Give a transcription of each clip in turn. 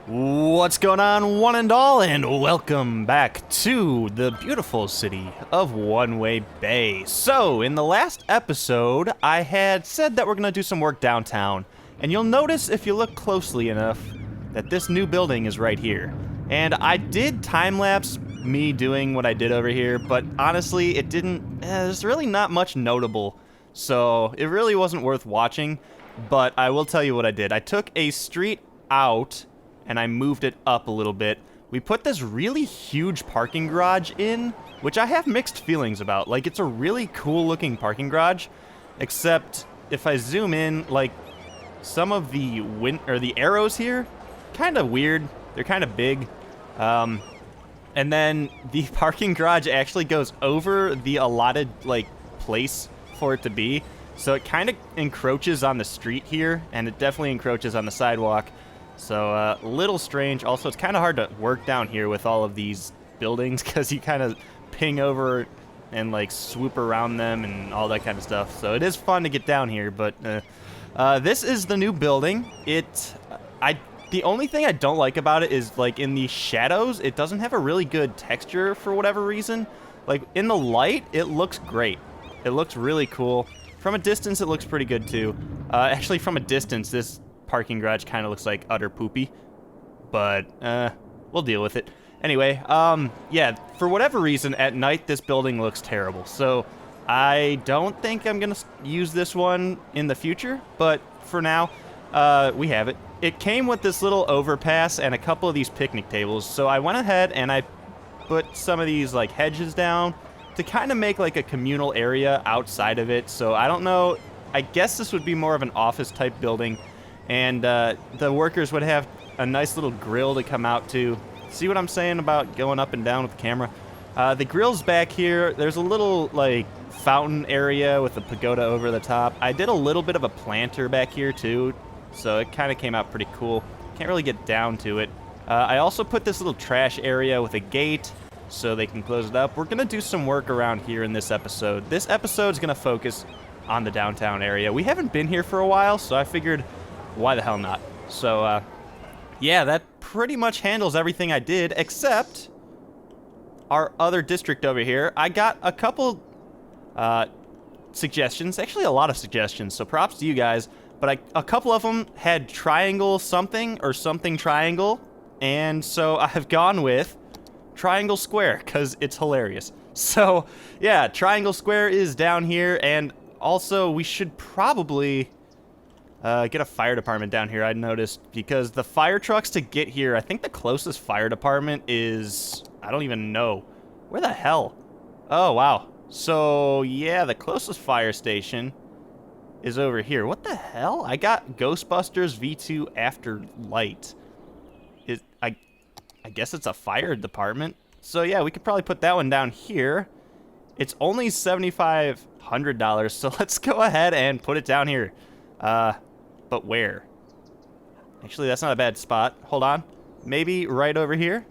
What's going on, one and all, and welcome back to the beautiful city of One-Way Bay. So, in the last episode, I had said that we're gonna do some work downtown, and you'll notice if you look closely enough that this new building is right here. And I did time-lapse me doing what I did over here, but honestly, it didn't, there's really not much notable, so it really wasn't worth watching. But I will tell you what I did. I took a street out and I moved it up a little bit. We put this really huge parking garage in, which I have mixed feelings about. Like, it's a really cool looking parking garage, except if I zoom in, like, some of the the arrows here, kind of weird. They're kind of big. And then the parking garage actually goes over the allotted, like, place for it to be. So it kind of encroaches on the street here, and it definitely encroaches on the sidewalk. So, a little strange. Also, it's kind of hard to work down here with all of these buildings because you kind of ping over and, like, swoop around them and all that kind of stuff. So, it is fun to get down here, but this is the new building. The only thing I don't like about it is, like, in the shadows, it doesn't have a really good texture for whatever reason. Like, in the light, it looks great. It looks really cool. From a distance, it looks pretty good, too. Actually, from a distance, this parking garage kind of looks like utter poopy, but we'll deal with it. Anyway, yeah, for whatever reason, at night this building looks terrible, so I don't think I'm gonna use this one in the future, but for now, we have it. It came with this little overpass and a couple of these picnic tables, so I went ahead and I put some of these, like, hedges down to kind of make, like, a communal area outside of it. So I don't know, I guess this would be more of an office type building. And the workers would have a nice little grill to come out to. See what I'm saying about going up and down with the camera? The grill's back here. There's a little, like, fountain area with a pagoda over the top. I did a little bit of a planter back here, too, so it kind of came out pretty cool. Can't really get down to it. I also put this little trash area with a gate so they can close it up. We're going to do some work around here in this episode. This episode's going to focus on the downtown area. We haven't been here for a while, so I figured, why the hell not? So, yeah, that pretty much handles everything I did, except our other district over here. I got a couple suggestions, actually a lot of suggestions, so props to you guys, but a couple of them had triangle something or something triangle, and so I've gone with triangle square, because it's hilarious. So, yeah, triangle square is down here, and also we should probably get a fire department down here, I noticed, because the fire trucks to get here, I think the closest fire department is, I don't even know. Where the hell? Oh, wow. So, yeah, the closest fire station is over here. What the hell? I got Ghostbusters V2 Afterlight. I guess it's a fire department. So, yeah, we could probably put that one down here. It's only $7,500, so let's go ahead and put it down here. But where? Actually, that's not a bad spot. Hold on. Maybe right over here?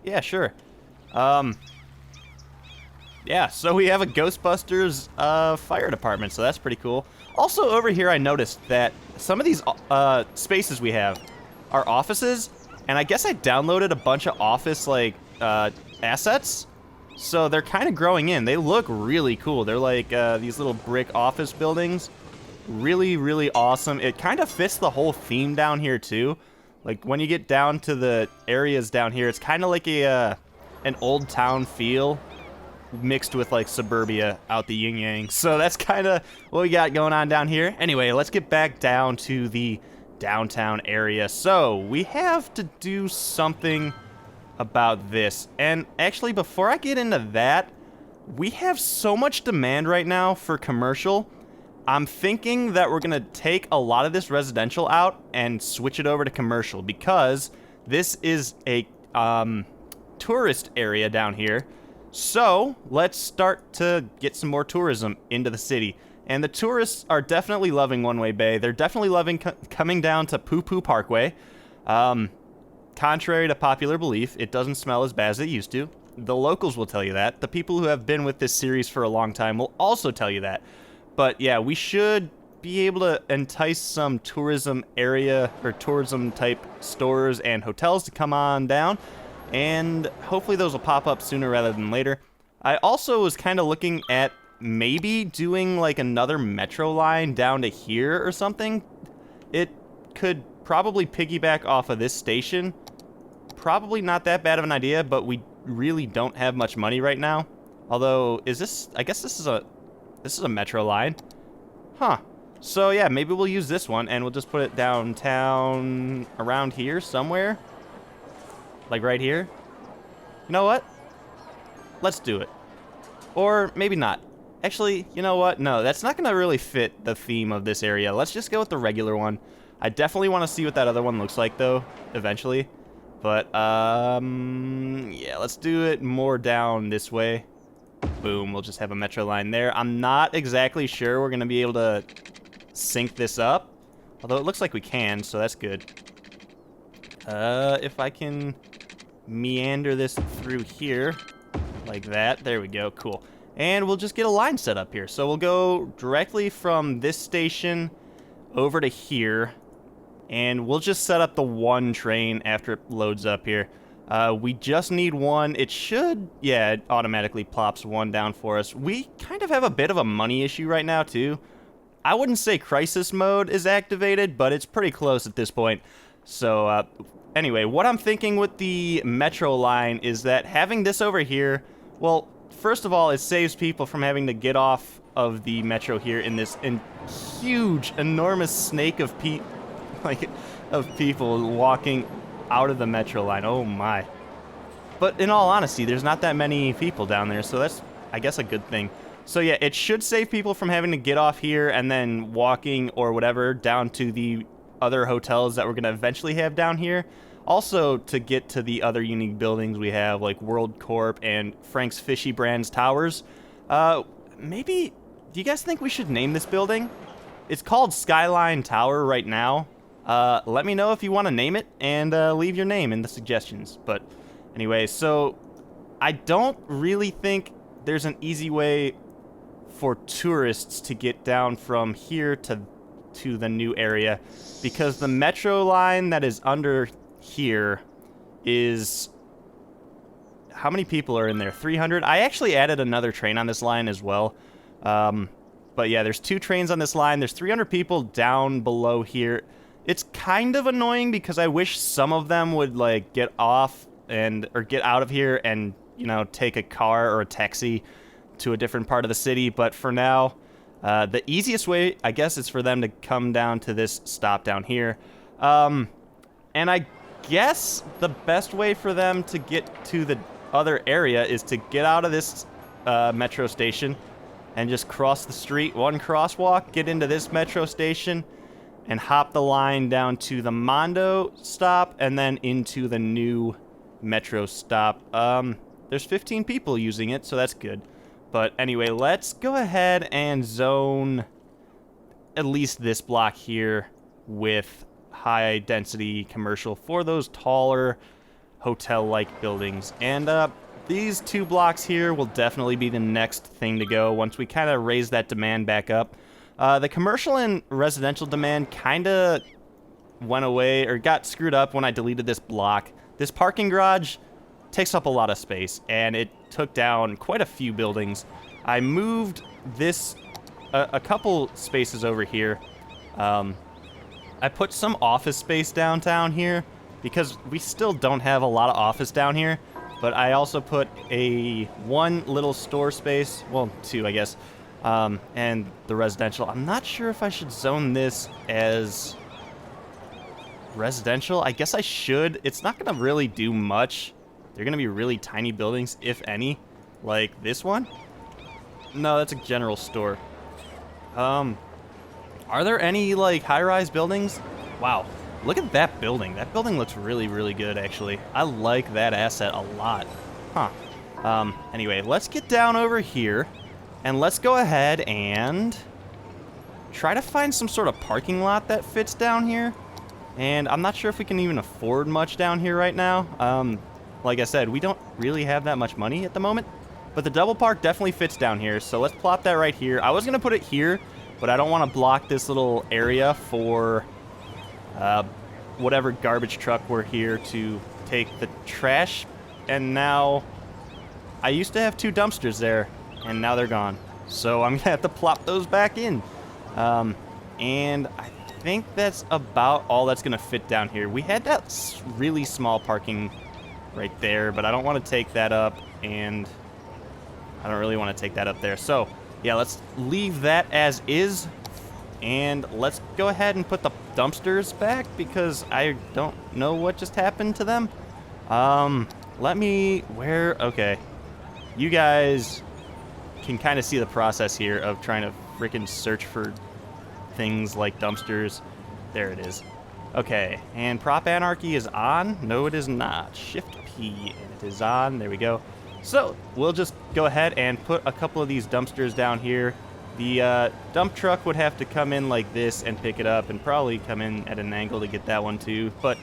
Yeah, sure. Yeah, so we have a Ghostbusters fire department, so that's pretty cool. Also, over here, I noticed that some of these spaces we have are offices, and I guess I downloaded a bunch of office, like, assets. So they're kind of growing in. They look really cool. They're like these little brick office buildings. Really, really awesome. It kind of fits the whole theme down here, too. Like, when you get down to the areas down here, it's kind of like an old town feel mixed with, like, suburbia out the yin-yang. So that's kind of what we got going on down here. Anyway, let's get back down to the downtown area. So, we have to do something about this. And actually, before I get into that, we have so much demand right now for commercial. I'm thinking that we're going to take a lot of this residential out and switch it over to commercial, because this is a tourist area down here. So let's start to get some more tourism into the city. And the tourists are definitely loving One-Way Bay. They're definitely loving coming down to Poo Poo Parkway. Contrary to popular belief, it doesn't smell as bad as it used to. The locals will tell you that. The people who have been with this series for a long time will also tell you that. But yeah, we should be able to entice some tourism area or tourism type stores and hotels to come on down, and hopefully those will pop up sooner rather than later. I also was kind of looking at maybe doing like another metro line down to here or something. It could probably piggyback off of this station. Probably not that bad of an idea, but we really don't have much money right now. Although, is this, I guess this is a metro line. Huh. So yeah, maybe we'll use this one and we'll just put it downtown around here somewhere. Like right here. You know what? Let's do it. Or maybe not. Actually, you know what? No, that's not going to really fit the theme of this area. Let's just go with the regular one. I definitely want to see what that other one looks like, though, eventually. But, yeah, let's do it more down this way. Boom, we'll just have a metro line there. I'm not exactly sure we're going to be able to sync this up. Although it looks like we can, so that's good. If I can meander this through here, like that. There we go, cool. And we'll just get a line set up here. So we'll go directly from this station over to here. And we'll just set up the one train after it loads up here. We just need one. It should, yeah, it automatically plops one down for us. We kind of have a bit of a money issue right now, too. I wouldn't say crisis mode is activated, but it's pretty close at this point. So, anyway, what I'm thinking with the metro line is that having this over here, well, first of all, it saves people from having to get off of the metro here in this huge, enormous snake of people walking out of the metro line. Oh my. But in all honesty, there's not that many people down there, so that's, I guess, a good thing. So yeah, it should save people from having to get off here and then walking or whatever down to the other hotels that we're going to eventually have down here. Also, to get to the other unique buildings we have, like World Corp and Frank's Fishy Brands Towers. Maybe, do you guys think we should name this building? It's called Skyline Tower right now. Let me know if you want to name it, and leave your name in the suggestions. But anyway, so I don't really think there's an easy way for tourists to get down from here to the new area, because the metro line that is under here is, how many people are in there? 300. I actually added another train on this line as well. But yeah, there's 2 trains on this line. There's 300 people down below here. It's kind of annoying because I wish some of them would like get off or get out of here and, you know, take a car or a taxi to a different part of the city. But for now, the easiest way, I guess, is for them to come down to this stop down here. And I guess the best way for them to get to the other area is to get out of this metro station and just cross the street, one crosswalk, get into this metro station, and hop the line down to the Mondo stop and then into the new metro stop. There's 15 people using it, so that's good. But anyway, let's go ahead and zone at least this block here with high density commercial for those taller hotel-like buildings. And these 2 blocks here will definitely be the next thing to go once we kind of raise that demand back up. The commercial and residential demand kind of went away or got screwed up when I deleted this block. This parking garage takes up a lot of space, and it took down quite a few buildings. I moved this a couple spaces over here. I put some office space downtown here because we still don't have a lot of office down here, but I also put one little store space, well, 2, I guess, and the residential. I'm not sure if I should zone this as residential. I guess I should. It's not going to really do much. They're going to be really tiny buildings, if any. Like this one? No, that's a general store. Are there any, like, high-rise buildings? Wow. Look at that building. That building looks really, really good, actually. I like that asset a lot. Huh. Anyway, let's get down over here. And let's go ahead and try to find some sort of parking lot that fits down here. And I'm not sure if we can even afford much down here right now. Like I said, we don't really have that much money at the moment. But the double park definitely fits down here, so let's plop that right here. I was going to put it here, but I don't want to block this little area for whatever garbage truck we're here to take the trash. And now, I used to have 2 dumpsters there, and now they're gone. So I'm gonna have to plop those back in. And I think that's about all that's gonna fit down here. We had that really small parking right there, but I don't want to take that up, and I don't really want to take that up there. So yeah, let's leave that as is, and let's go ahead and put the dumpsters back because I don't know what just happened to them. Okay. You guys can kind of see the process here of trying to freaking search for things like dumpsters. There it is. Okay, and prop anarchy is on. No, it is not. Shift P, and it is on. There we go. So we'll just go ahead and put a couple of these dumpsters down here. The dump truck would have to come in like this and pick it up, and probably come in at an angle to get that one too, but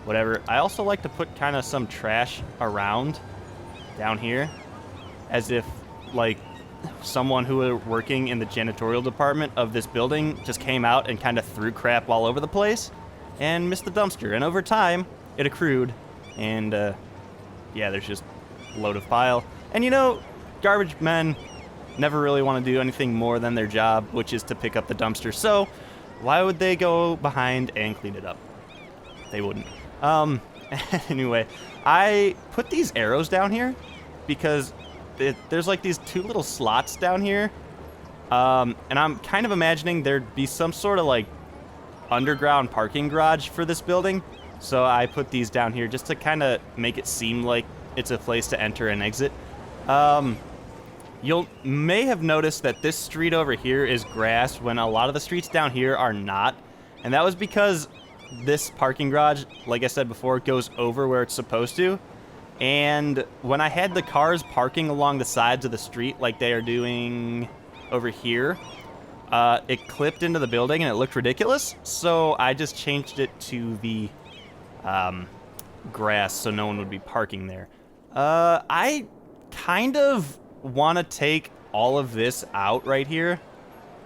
whatever. I also like to put kind of some trash around down here, as if like someone who were working in the janitorial department of this building just came out and kind of threw crap all over the place and missed the dumpster. And over time, it accrued, and yeah, there's just a load of pile. And you know, garbage men never really want to do anything more than their job, which is to pick up the dumpster. So why would they go behind and clean it up? They wouldn't. Anyway, I put these arrows down here because there's like these 2 little slots down here. And I'm kind of imagining there'd be some sort of like underground parking garage for this building. So I put these down here just to kind of make it seem like it's a place to enter and exit. You may have noticed that this street over here is grass when a lot of the streets down here are not. And that was because this parking garage, like I said before, goes over where it's supposed to. And when I had the cars parking along the sides of the street like they are doing over here, it clipped into the building and it looked ridiculous. So I just changed it to the grass so no one would be parking there. I kind of want to take all of this out right here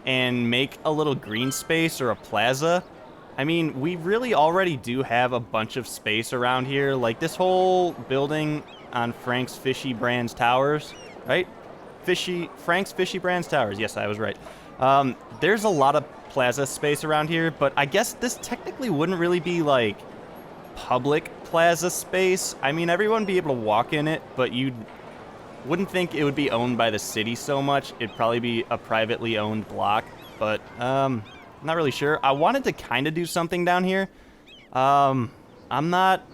and make a little green space or a plaza. I mean, we really already do have a bunch of space around here. Like this whole building on Frank's Fishy Brands Towers, right? Frank's Fishy Brands Towers. Yes, I was right. There's a lot of plaza space around here, but I guess this technically wouldn't really be like public plaza space. I mean, everyone would be able to walk in it, but you wouldn't think it would be owned by the city so much. It'd probably be a privately owned block, but not really sure. I wanted to kind of do something down here. I'm not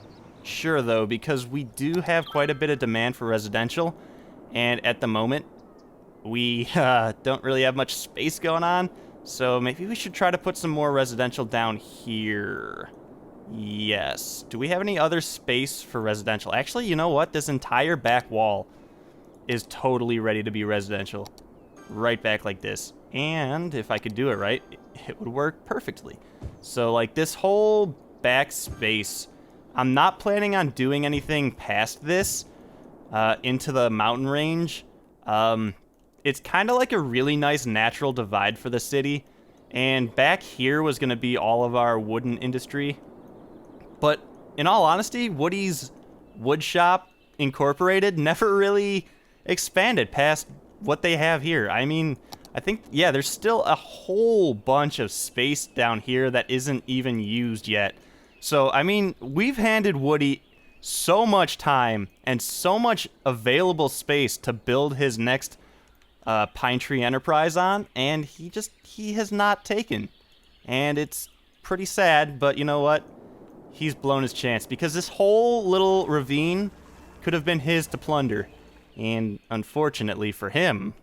sure though, because we do have quite a bit of demand for residential, and at the moment we don't really have much space going on, so maybe we should try to put some more residential down here. Yes. Do we have any other space for residential? Actually, you know what? This entire back wall is totally ready to be residential. Right back like this. And if I could do it right, it would work perfectly. So like this whole back space, I'm not planning on doing anything past this into the mountain range. It's kind of like a really nice natural divide for the city. And back here was going to be all of our wooden industry. But in all honesty, Woody's Wood Shop Incorporated never really expanded past what they have here. I mean, I think, yeah, there's still a whole bunch of space down here that isn't even used yet. So, I mean, we've handed Woody so much time and so much available space to build his next Pine Tree Enterprise on, and he has not taken. And it's pretty sad, but you know what? He's blown his chance, because this whole little ravine could have been his to plunder. And unfortunately for him,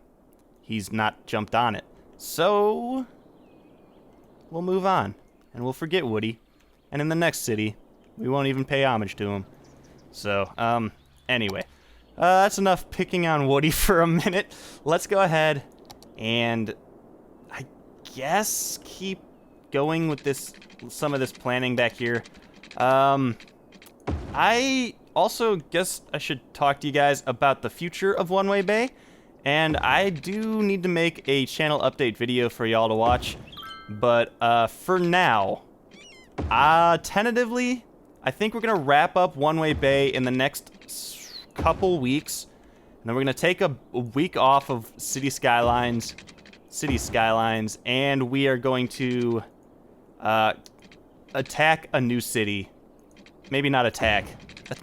he's not jumped on it. So we'll move on, and we'll forget Woody. And in the next city, we won't even pay homage to him. So, anyway, that's enough picking on Woody for a minute. Let's go ahead and, I guess, keep going with some of this planning back here. I also guess I should talk to you guys about the future of One Way Bay. And I do need to make a channel update video for y'all to watch. But for now, tentatively, I think we're going to wrap up One Way Bay in the next couple weeks. And then we're going to take a week off of City Skylines, and we are going to attack a new city. Maybe not attack.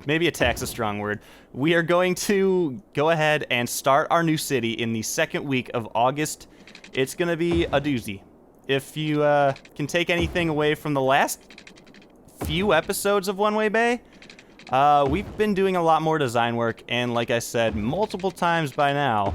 Maybe attack's a strong word. We are going to go ahead and start our new city in the second week of August. It's going to be a doozy. If you can take anything away from the last few episodes of One Way Bay, we've been doing a lot more design work, and like I said multiple times by now,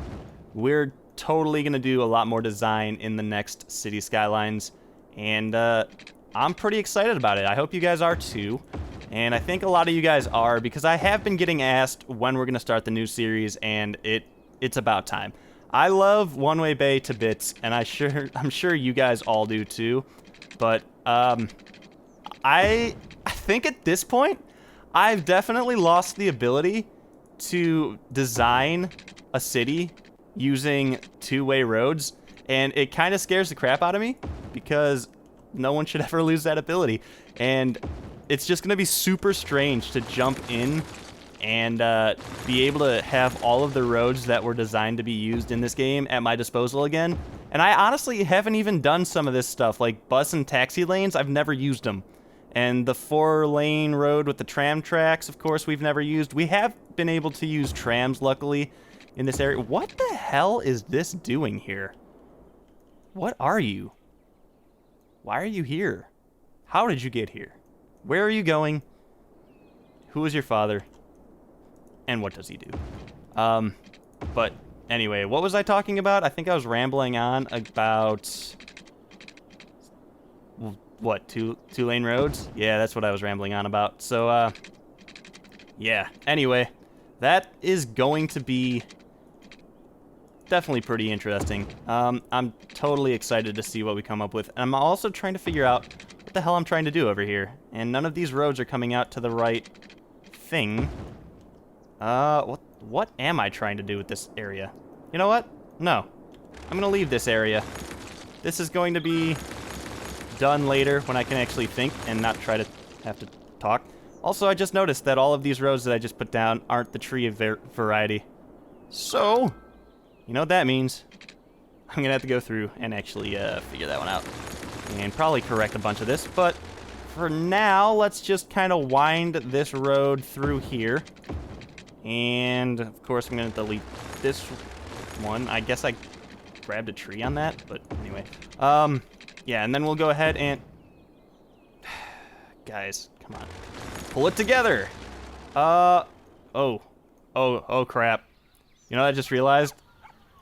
we're totally going to do a lot more design in the next City Skylines, and I'm pretty excited about it. I hope you guys are too. And I think a lot of you guys are, because I have been getting asked when we're going to start the new series, and it's about time. I love One Way Bay to bits, and I'm sure you guys all do too. But I think at this point, I've definitely lost the ability to design a city using two-way roads, and it kind of scares the crap out of me, because no one should ever lose that ability. And it's just going to be super strange to jump in and be able to have all of the roads that were designed to be used in this game at my disposal again. And I honestly haven't even done some of this stuff, like bus and taxi lanes. I've never used them. And the 4-lane road with the tram tracks, of course, we've never used. We have been able to use trams, luckily, in this area. What the hell is this doing here? What are you? Why are you here? How did you get here? Where are you going? Who is your father? And what does he do? But anyway, what was I talking about? I think I was rambling on about... what, two-lane roads? Yeah, that's what I was rambling on about. So, yeah. Anyway, that is going to be definitely pretty interesting. I'm totally excited to see what we come up with. And I'm also trying to figure out what the hell I'm trying to do over here. And none of these roads are coming out to the right thing. What am I trying to do with this area? You know what? No. I'm gonna leave this area. This is going to be done later when I can actually think and not try to have to talk. Also, I just noticed that all of these roads that I just put down aren't the tree of variety. So, you know what that means. I'm gonna have to go through and actually figure that one out. And probably correct a bunch of this, but for now, let's just kind of wind this road through here. And, of course, I'm going to delete this one. I guess I grabbed a tree on that, but anyway. Yeah, and then we'll go ahead and... Guys, come on. Pull it together! Oh, crap. You know what I just realized?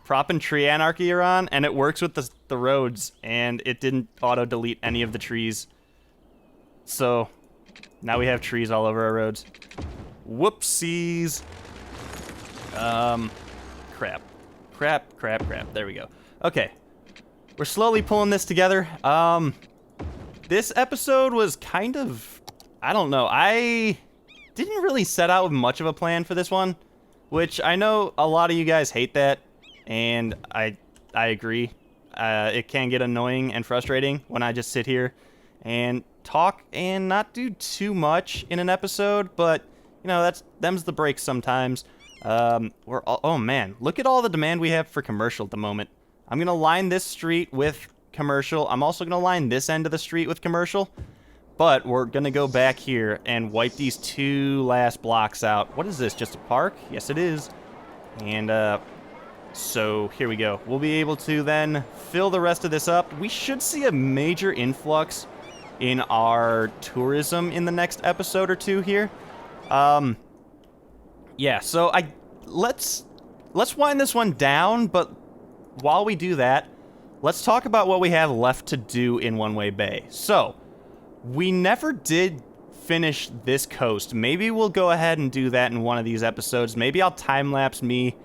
Prop and tree anarchy are on, and it works with the roads, and it didn't auto-delete any of the trees. So, now we have trees all over our roads. Whoopsies. Crap. There we go. Okay. We're slowly pulling this together. This episode was kind of... I don't know. I didn't really set out with much of a plan for this one, which I know a lot of you guys hate that, and I agree. It can get annoying and frustrating when I just sit here and talk and not do too much in an episode, but you know, them's the breaks sometimes. Oh man, look at all the demand we have for commercial at the moment. I'm gonna line this street with commercial. I'm also gonna line this end of the street with commercial, but we're gonna go back here and wipe these two last blocks out. What is this, just a park? Yes, it is. And so here we go. We'll be able to then fill the rest of this up. We should see a major influx in our tourism in the next episode or two here. Yeah, so let's wind this one down, but while we do that, let's talk about what we have left to do in One Way Bay. So, we never did finish this coast. Maybe we'll go ahead and do that in one of these episodes. Maybe I'll time-lapse me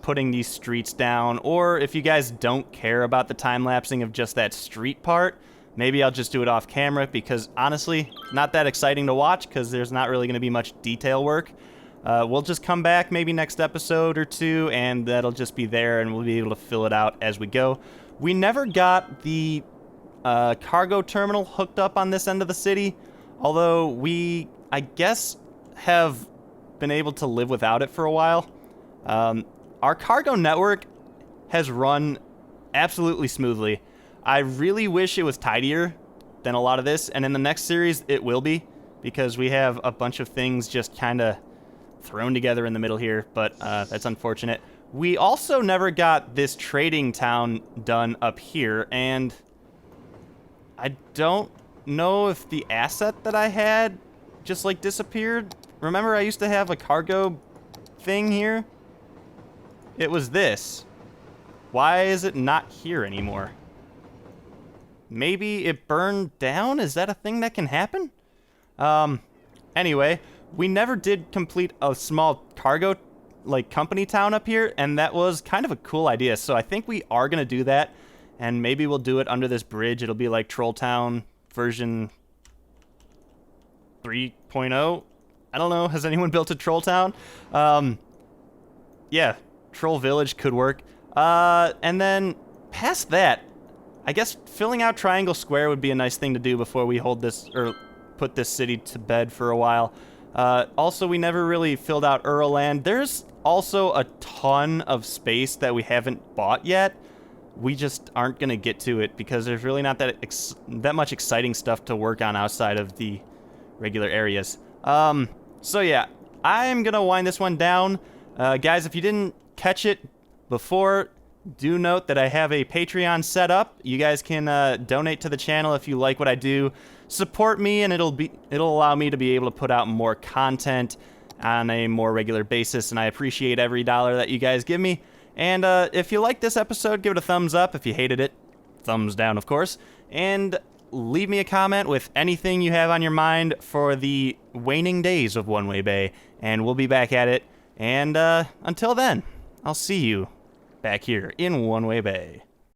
putting these streets down, or if you guys don't care about the time-lapsing of just that street part, maybe I'll just do it off camera, because honestly, not that exciting to watch, because there's not really going to be much detail work. We'll just come back maybe next episode or two, and that'll just be there, and we'll be able to fill it out as we go. We never got the cargo terminal hooked up on this end of the city, although we, I guess, have been able to live without it for a while. Our cargo network has run absolutely smoothly. I really wish it was tidier than a lot of this, and in the next series it will be, because we have a bunch of things just kind of thrown together in the middle here, but that's unfortunate. We also never got this trading town done up here, and I don't know if the asset that I had just like disappeared. Remember I used to have a cargo thing here? It was this. Why is it not here anymore? Maybe it burned down? Is that a thing that can happen? Anyway, we never did complete a small cargo, like, company town up here, and that was kind of a cool idea. So I think we are going to do that, and maybe we'll do it under this bridge. It'll be like Troll Town version 3.0. I don't know. Has anyone built a Troll Town? Yeah, Troll Village could work. And then past that, I guess filling out Triangle Square would be a nice thing to do before we hold this, or put this city to bed for a while. Also, we never really filled out Earlland. There's also a ton of space that we haven't bought yet. We just aren't going to get to it because there's really not that much exciting stuff to work on outside of the regular areas. So yeah, I'm going to wind this one down. Guys, if you didn't catch it before, do note that I have a Patreon set up. You guys can donate to the channel if you like what I do. Support me, and it'll allow me to be able to put out more content on a more regular basis, and I appreciate every dollar that you guys give me. And if you like this episode, give it a thumbs up. If you hated it, thumbs down, of course. And leave me a comment with anything you have on your mind for the waning days of One Way Bay, and we'll be back at it. And until then, I'll see you back here in One Way Bay.